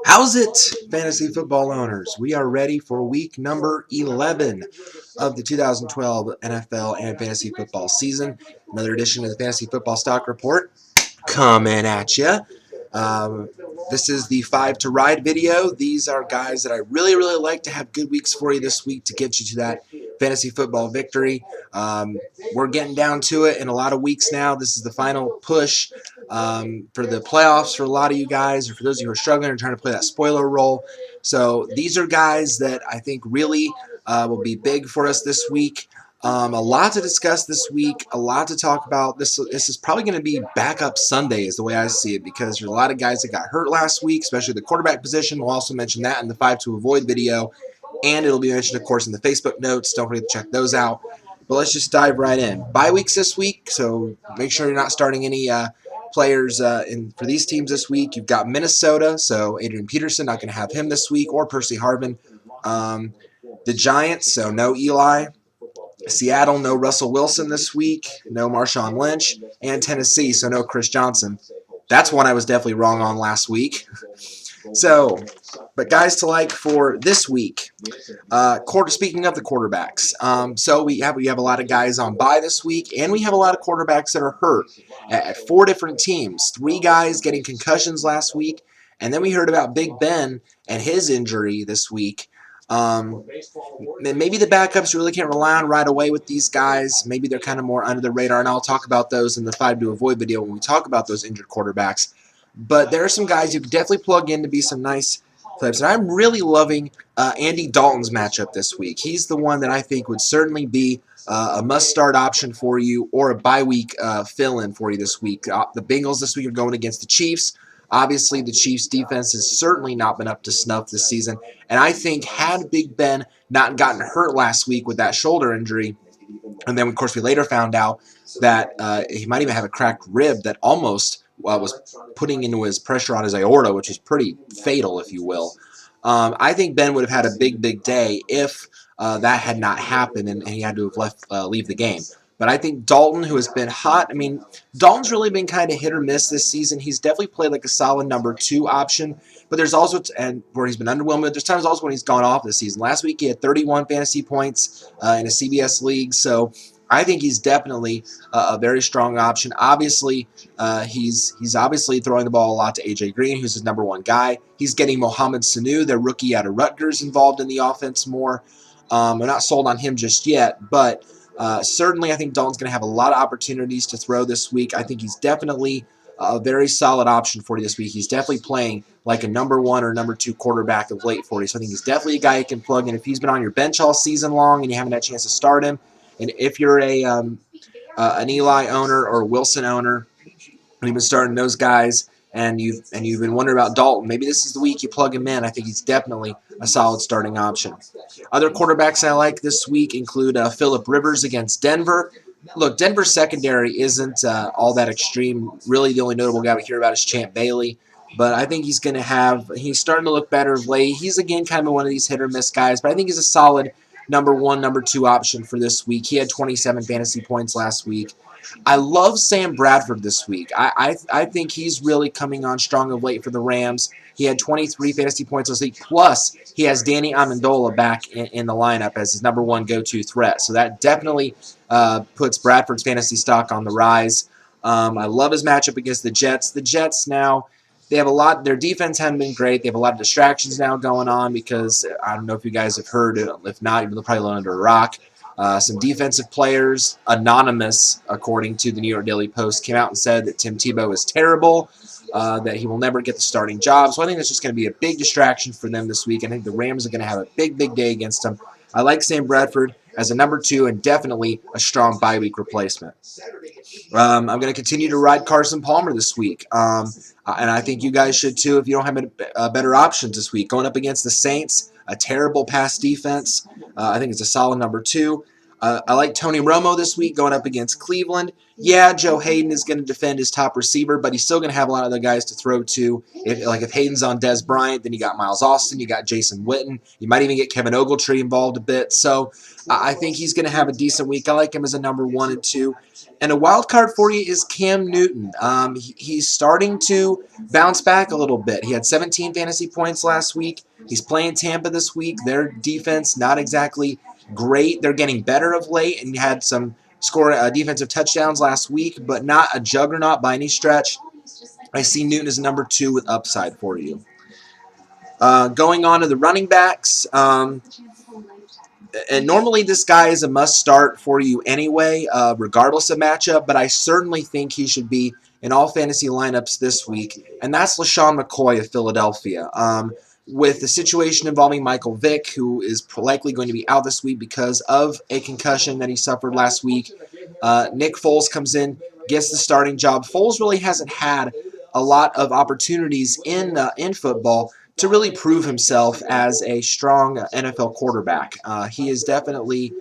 How's it, fantasy football owners? We are ready for week number 11 of the 2012 NFL and fantasy football season. Another edition of the Fantasy Football Stock Report coming at you. This is the 5 to Ride video. These are guys that I really like to have good weeks for you this week to get you to that fantasy football victory. We're getting down to it in a lot of weeks now. This is the final push for the playoffs for a lot of you guys, or for those of you who are struggling and trying to play that spoiler role. So these are guys that I think really will be big for us this week. A lot to discuss this week, a lot to talk about. This is probably going to be backup Sunday is the way I see it, because there's a lot of guys that got hurt last week, especially the quarterback position. We'll also mention that in the 5 to Avoid video, and it'll be mentioned, of course, in the Facebook notes. Don't forget to check those out. But let's just dive right in. Bye weeks this week, so make sure you're not starting any players for these teams this week. You've got Minnesota, so Adrian Peterson, not going to have him this week, or Percy Harvin. The Giants, so no Eli. Seattle, no Russell Wilson this week, no Marshawn Lynch, and Tennessee, so no Chris Johnson. That's one I was definitely wrong on last week. So, but guys to like for this week. Speaking of the quarterbacks, so we have a lot of guys on bye this week, and we have a lot of quarterbacks that are hurt at 4 different teams. 3 guys getting concussions last week, and then we heard about Big Ben and his injury this week. Maybe the backups you really can't rely on right away with these guys. Maybe they're kind of more under the radar, and I'll talk about those in the 5 to Avoid video when we talk about those injured quarterbacks. But there are some guys you can definitely plug in to be some nice clips. And I'm really loving Andy Dalton's matchup this week. He's the one that I think would certainly be a must-start option for you, or a bye week fill-in for you this week. The Bengals this week are going against the Chiefs. Obviously, the Chiefs' defense has certainly not been up to snuff this season. And I think had Big Ben not gotten hurt last week with that shoulder injury, and then, of course, we later found out that he might even have a cracked rib that almost was putting into his pressure on his aorta, which is pretty fatal, if you will. I think Ben would have had a big day if that had not happened and he had to have leave the game. But I think Dalton, who has been hot, I mean, Dalton's really been kind of hit or miss this season. He's definitely played like a solid number 2 option. But there's also, and where he's been underwhelming, there's times also when he's gone off this season. Last week he had 31 fantasy points in a CBS league. So I think he's definitely a very strong option. Obviously, he's obviously throwing the ball a lot to A.J. Green, who's his number 1 guy. He's getting Mohamed Sanu, their rookie out of Rutgers, involved in the offense more. I'm not sold on him just yet, but certainly I think Dalton's going to have a lot of opportunities to throw this week. I think he's definitely a very solid option for you this week. He's definitely playing like a number 1 or number 2 quarterback of late for you. So I think he's definitely a guy you can plug in if he's been on your bench all season long and you haven't had a chance to start him. And if you're an Eli owner or Wilson owner, and you've been starting those guys, and you've been wondering about Dalton, maybe this is the week you plug him in. I think he's definitely a solid starting option. Other quarterbacks I like this week include Phillip Rivers against Denver. Look, Denver's secondary isn't all that extreme. Really, the only notable guy we hear about is Champ Bailey. But I think he's starting to look better of late. He's, again, kind of one of these hit-or-miss guys, but I think he's a solid number 1, number 2 option for this week. He had 27 fantasy points last week. I love Sam Bradford this week. I think he's really coming on strong of late for the Rams. He had 23 fantasy points last week, plus he has Danny Amendola back in the lineup as his number 1 go-to threat. So that definitely puts Bradford's fantasy stock on the rise. I love his matchup against the Jets. The Jets now, they have a lot. Their defense hasn't been great. They have a lot of distractions now going on because I don't know if you guys have heard it. If not, you're probably living under a rock. Some defensive players, anonymous, according to the New York Daily Post, came out and said that Tim Tebow is terrible, that he will never get the starting job. So I think that's just going to be a big distraction for them this week. I think the Rams are going to have a big day against them. I like Sam Bradford as a number 2 and definitely a strong bye week replacement. I'm going to continue to ride Carson Palmer this week, and I think you guys should too if you don't have better options this week. Going up against the Saints, a terrible pass defense. I think it's a solid number 2. I like Tony Romo this week going up against Cleveland. Yeah, Joe Hayden is going to defend his top receiver, but he's still going to have a lot of other guys to throw to. If Hayden's on Des Bryant, then you got Miles Austin, you got Jason Witten. You might even get Kevin Ogletree involved a bit. So I think he's going to have a decent week. I like him as a number 1 and 2. And a wild card for you is Cam Newton. He's starting to bounce back a little bit. He had 17 fantasy points last week. He's playing Tampa this week. Their defense, not exactly great. They're getting better of late, and had some defensive touchdowns last week, but not a juggernaut by any stretch. I see Newton as number 2 with upside for you. Going on to the running backs, and normally this guy is a must-start for you anyway, regardless of matchup, but I certainly think he should be in all fantasy lineups this week, and that's LeSean McCoy of Philadelphia. With the situation involving Michael Vick, who is likely going to be out this week because of a concussion that he suffered last week, Nick Foles comes in, gets the starting job. Foles really hasn't had a lot of opportunities in football to really prove himself as a strong NFL quarterback. He has definitely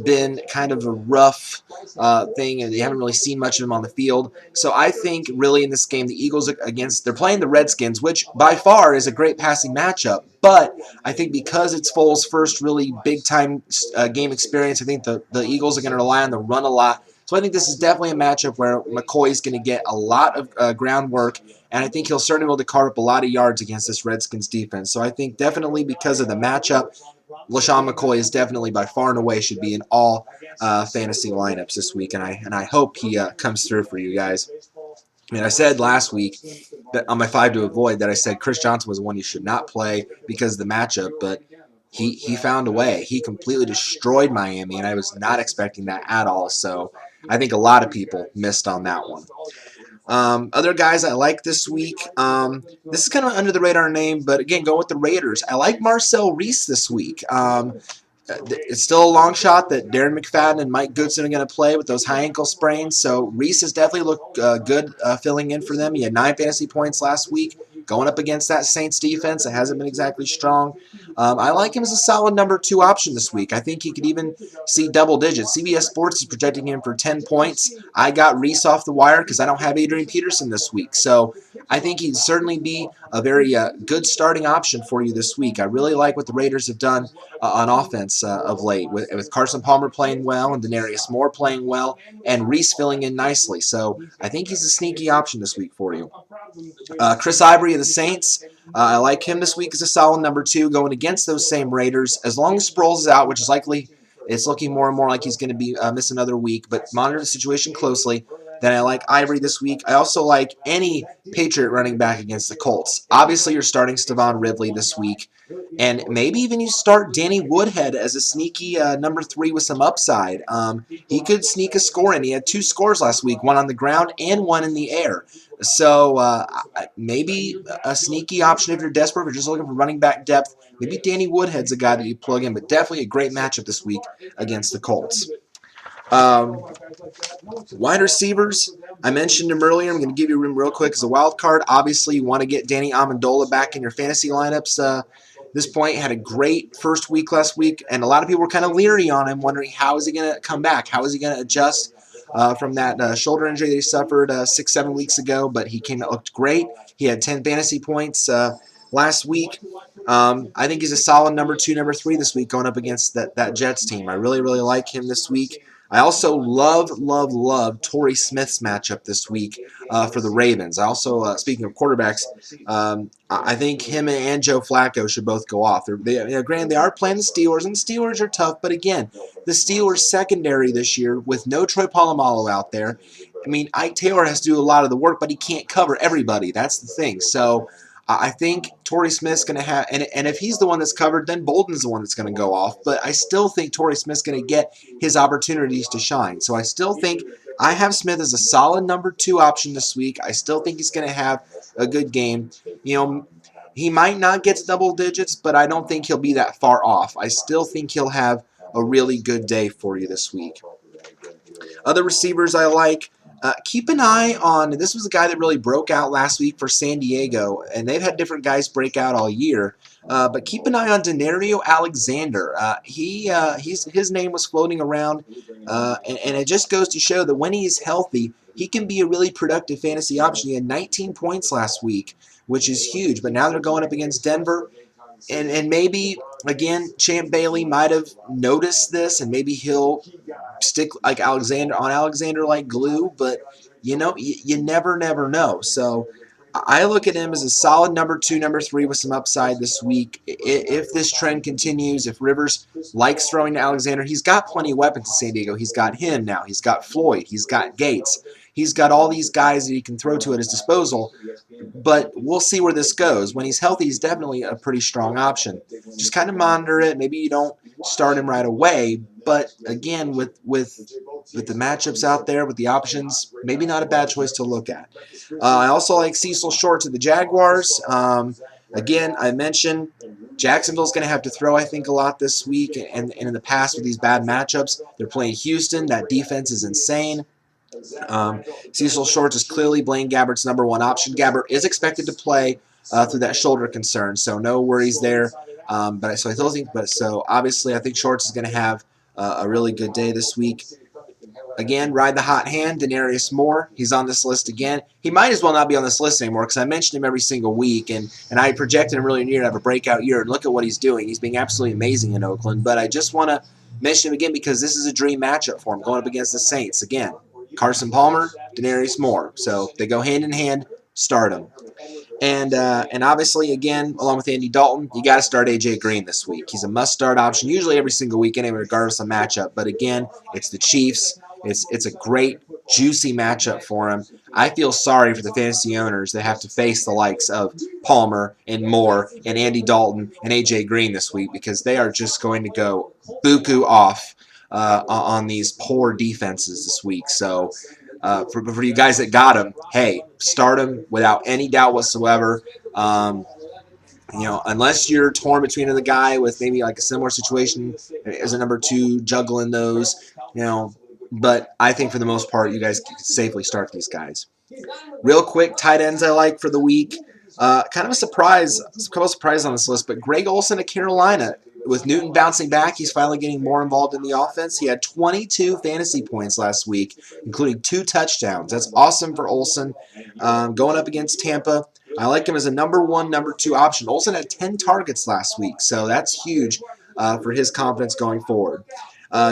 been kind of a rough thing, and you haven't really seen much of him on the field. So I think really in this game, the Eagles they're playing the Redskins, which by far is a great passing matchup. But I think because it's Foles' first really big-time game experience, I think the Eagles are going to rely on the run a lot. So I think this is definitely a matchup where McCoy is going to get a lot of groundwork, and I think he'll certainly be able to carve up a lot of yards against this Redskins defense. So I think definitely because of the matchup, LeSean McCoy is definitely by far and away should be in all fantasy lineups this week, and I hope he comes through for you guys. I mean, I said last week that on my 5 to avoid that I said Chris Johnson was one you should not play because of the matchup, but he found a way. He completely destroyed Miami, and I was not expecting that at all. So I think a lot of people missed on that one. Other guys I like this week, this is kind of an under-the-radar name, but again, go with the Raiders. I like Marcel Reece this week. It's still a long shot that Darren McFadden and Mike Goodson are going to play with those high ankle sprains, so Reece has definitely looked good filling in for them. He had 9 fantasy points last week, going up against that Saints defense that hasn't been exactly strong. I like him as a solid number 2 option this week. I think he could even see double digits. CBS Sports is projecting him for 10 points. I got Reece off the wire because I don't have Adrian Peterson this week. So I think he'd certainly be a very good starting option for you this week. I really like what the Raiders have done on offense of late, with Carson Palmer playing well and Denarius Moore playing well and Reece filling in nicely. So I think he's a sneaky option this week for you. Chris Ivory of the Saints, I like him this week as a solid number 2 going against those same Raiders. As long as Sproles is out, which is likely, it's looking more and more like he's going to be miss another week, but monitor the situation closely. Then I like Ivory this week. I also like any Patriot running back against the Colts. Obviously, you're starting Stevan Ridley this week, and maybe even you start Danny Woodhead as a sneaky number 3 with some upside. He could sneak a score in. He had 2 scores last week, 1 on the ground and 1 in the air. So maybe a sneaky option if you're desperate, if you're just looking for running back depth. Maybe Danny Woodhead's a guy that you plug in, but definitely a great matchup this week against the Colts. Wide receivers, I mentioned him earlier. I'm going to give you room real quick as a wild card. Obviously, you want to get Danny Amendola back in your fantasy lineups. This point, had a great first week last week, and a lot of people were kind of leery on him, wondering how is he going to come back? How is he going to adjust from that shoulder injury that he suffered 6-7 weeks ago? But he came out, looked great. He had 10 fantasy points last week. I think he's a solid number 2, number 3 this week going up against that Jets team. I really, really like him this week. I also love Torrey Smith's matchup this week for the Ravens. I also, speaking of quarterbacks, I think him and Joe Flacco should both go off. Granted, they are playing the Steelers, and the Steelers are tough, but again, the Steelers secondary this year with no Troy Polamalu out there. I mean, Ike Taylor has to do a lot of the work, but he can't cover everybody. That's the thing. So I think Torrey Smith's going to have, and if he's the one that's covered, then Bolden's the one that's going to go off. But I still think Torrey Smith's going to get his opportunities to shine. So I still think I have Smith as a solid number 2 option this week. I still think he's going to have a good game. You know, he might not get to double digits, but I don't think he'll be that far off. I still think he'll have a really good day for you this week. Other receivers I like. Keep an eye on, this was a guy that really broke out last week for San Diego, and they've had different guys break out all year. But keep an eye on Denario Alexander. His name was floating around, and it just goes to show that when he's healthy, he can be a really productive fantasy option. He had 19 points last week, which is huge. But now they're going up against Denver. And maybe, again, Champ Bailey might have noticed this, and maybe he'll stick like Alexander like glue, but you never know. So I look at him as a solid number 2, number 3 with some upside this week. If this trend continues, if Rivers likes throwing to Alexander, he's got plenty of weapons in San Diego. He's got him now. He's got Floyd. He's got Gates. He's got all these guys that he can throw to at his disposal. But we'll see where this goes. When he's healthy, he's definitely a pretty strong option. Just kind of monitor it. Maybe you don't start him right away. But again, with the matchups out there, with the options, maybe not a bad choice to look at. I also like Cecil Short to the Jaguars. Again, I mentioned Jacksonville's going to have to throw, I think, a lot this week. And in the past with these bad matchups, they're playing Houston. That defense is insane. Cecil Short is clearly Blaine Gabbert's number 1 option. Gabbert is expected to play through that shoulder concern, so no worries there. So obviously I think Shorts is going to have a really good day this week. Again, ride the hot hand, Denarius Moore. He's on this list again. He might as well not be on this list anymore because I mentioned him every single week, and I projected him really near to have a breakout year. And look at what he's doing. He's being absolutely amazing in Oakland. But I just want to mention him again because this is a dream matchup for him going up against the Saints. Again, Carson Palmer, Denarius Moore. So they go hand in hand. Start them. And obviously, again, along with Andy Dalton, you got to start A.J. Green this week. He's a must-start option, usually every single week anyway, regardless of matchup. But again, it's the Chiefs. It's a great, juicy matchup for him. I feel sorry for the fantasy owners that have to face the likes of Palmer and Moore and Andy Dalton and A.J. Green this week because they are just going to go buku off on these poor defenses this week. So for you guys that got him, hey, start him without any doubt whatsoever. Unless you're torn between the guy with maybe like a similar situation as a number 2, juggling those, But I think for the most part, you guys can safely start these guys. Real quick, tight ends I like for the week. Kind of a surprise, a couple of surprises on this list, but Greg Olson at Carolina. With Newton bouncing back, he's finally getting more involved in the offense. He had 22 fantasy points last week, including 2 touchdowns. That's awesome for Olson. Going up against Tampa, I like him as a number 1, number 2 option. Olson had 10 targets last week, so that's huge for his confidence going forward.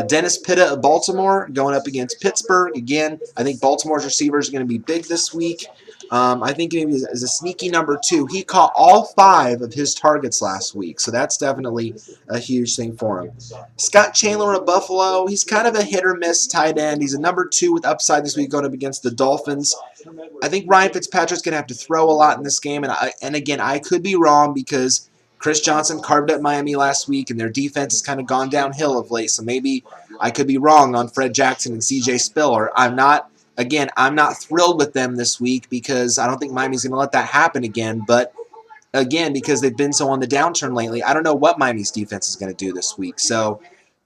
Dennis Pitta of Baltimore going up against Pittsburgh. Again, I think Baltimore's receivers are going to be big this week. I think maybe as a sneaky number 2. He caught all 5 of his targets last week, so that's definitely a huge thing for him. Scott Chandler of Buffalo, he's kind of a hit-or-miss tight end. He's a number 2 with upside this week going up against the Dolphins. I think Ryan Fitzpatrick's going to have to throw a lot in this game, and again, I could be wrong because Chris Johnson carved up Miami last week, and their defense has kind of gone downhill of late, so maybe I could be wrong on Fred Jackson and C.J. Spiller. I'm not thrilled with them this week because I don't think Miami's going to let that happen again. But, again, because they've been so on the downturn lately, I don't know what Miami's defense is going to do this week.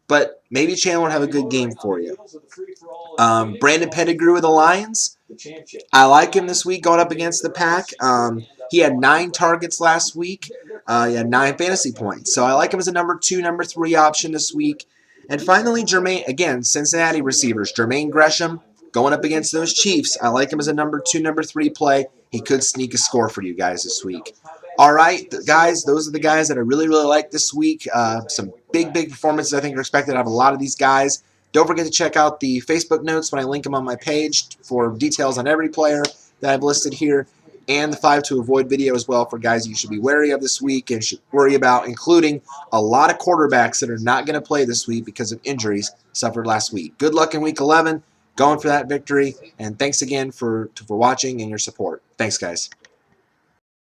But maybe Chandler will have a good game for you. Brandon Pettigrew with the Lions. I like him this week going up against the Pack. He had 9 targets last week. He had 9 fantasy points. So I like him as a number 2, number 3 option this week. And finally, Cincinnati receivers. Jermaine Gresham. Going up against those Chiefs, I like him as a number 2, number 3 play. He could sneak a score for you guys this week. All right, guys, those are the guys that I really like this week. Some big performances I think are expected out of a lot of these guys. Don't forget to check out the Facebook notes when I link them on my page for details on every player that I've listed here, and the 5 to avoid video as well for guys you should be wary of this week and should worry about, including a lot of quarterbacks that are not going to play this week because of injuries suffered last week. Good luck in Week 11. Going for that victory, and thanks again for watching and your support. Thanks, guys.